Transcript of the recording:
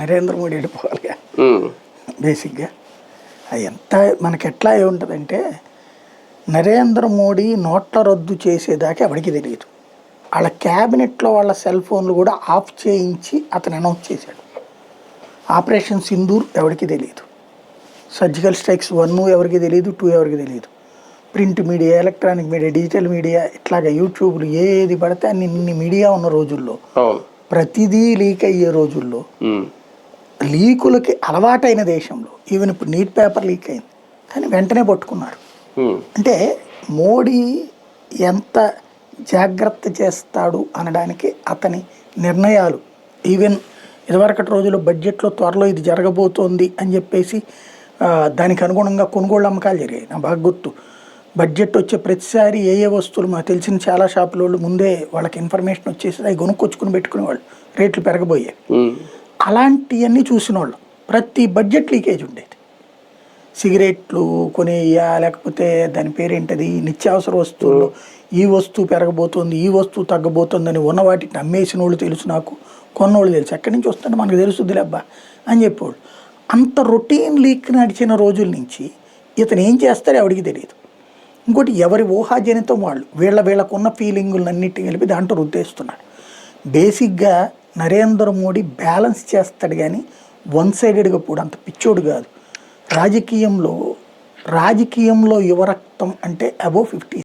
నరేంద్ర మోడీ వెళ్ళిపోవాలిగా బేసిక్గా. అది ఎంత మనకి ఎట్లా ఉంటుందంటే నరేంద్ర మోడీ నోట్ల రద్దు చేసేదాకా ఎవరికి తెలియదు. వాళ్ళ క్యాబినెట్లో వాళ్ళ సెల్ ఫోన్లు కూడా ఆఫ్ చేయించి అతను అనౌన్స్ చేశాడు. ఆపరేషన్ సింధూర్ ఎవరికి తెలియదు, సర్జికల్ స్ట్రైక్స్ 1 ఎవరికి తెలియదు, 2 ఎవరికి తెలియదు. Print media, electronic media, digital media, ఇట్లాగా యూట్యూబ్లు ఏది పడితే అన్ని మీడియా ఉన్న రోజుల్లో, ప్రతిదీ లీక్ అయ్యే రోజుల్లో, లీకులకి అలవాటైన దేశంలో ఈవెన్ ఇప్పుడు నీట్ పేపర్ లీక్ అయింది కానీ వెంటనే పట్టుకున్నారు. అంటే మోడీ ఎంత జాగ్రత్త చేస్తాడు అనడానికి అతని నిర్ణయాలు. ఈవెన్ ఇదివరకటి రోజుల్లో బడ్జెట్లో త్వరలో ఇది జరగబోతోంది అని చెప్పేసి దానికి అనుగుణంగా కొనుగోళ్ళు అమ్మకాలు జరిగాయి. నా బాగా గుర్తు. బడ్జెట్ వచ్చే ప్రతిసారి ఏ వస్తువులు మాకు తెలిసిన చాలా షాపుల వాళ్ళు ముందే వాళ్ళకి ఇన్ఫర్మేషన్ వచ్చేసి అవి కొనుక్కొచ్చుకుని పెట్టుకునేవాళ్ళు, రేట్లు పెరగబోయాయి. అలాంటివన్నీ చూసిన వాళ్ళు ప్రతి బడ్జెట్ లీకేజ్ ఉండేది. సిగరెట్లు కొనేయా, లేకపోతే దాని పేరేంటది, నిత్యావసర వస్తువుల్లో ఈ వస్తువు పెరగబోతుంది, ఈ వస్తువు తగ్గబోతుందని ఉన్న వాటిని అమ్మేసిన వాళ్ళు తెలుసు, నాకు కొన్నోళ్ళు తెలుసు. ఎక్కడి నుంచి వస్తుంటే మనకు తెలుసుద్దిలే అబ్బా అని చెప్పేవాళ్ళు. అంత రొటీన్ లీక్ నడిచిన రోజుల నుంచి ఇతను ఏం చేస్తారో ఎవరికి తెలియదు. ఇంకోటి ఎవరి ఊహాజనితం వాళ్ళు వీళ్ళకున్న ఫీలింగులన్నిటిని కలిపి దాంట్లో రుద్దేస్తున్నారు. బేసిక్గా నరేంద్ర మోడీ బ్యాలెన్స్ చేస్తాడు కానీ వన్ సైడెడ్గా కూడా అంత పిచ్చోడు కాదు. రాజకీయంలో యువరక్తం అంటే అబోవ్ 50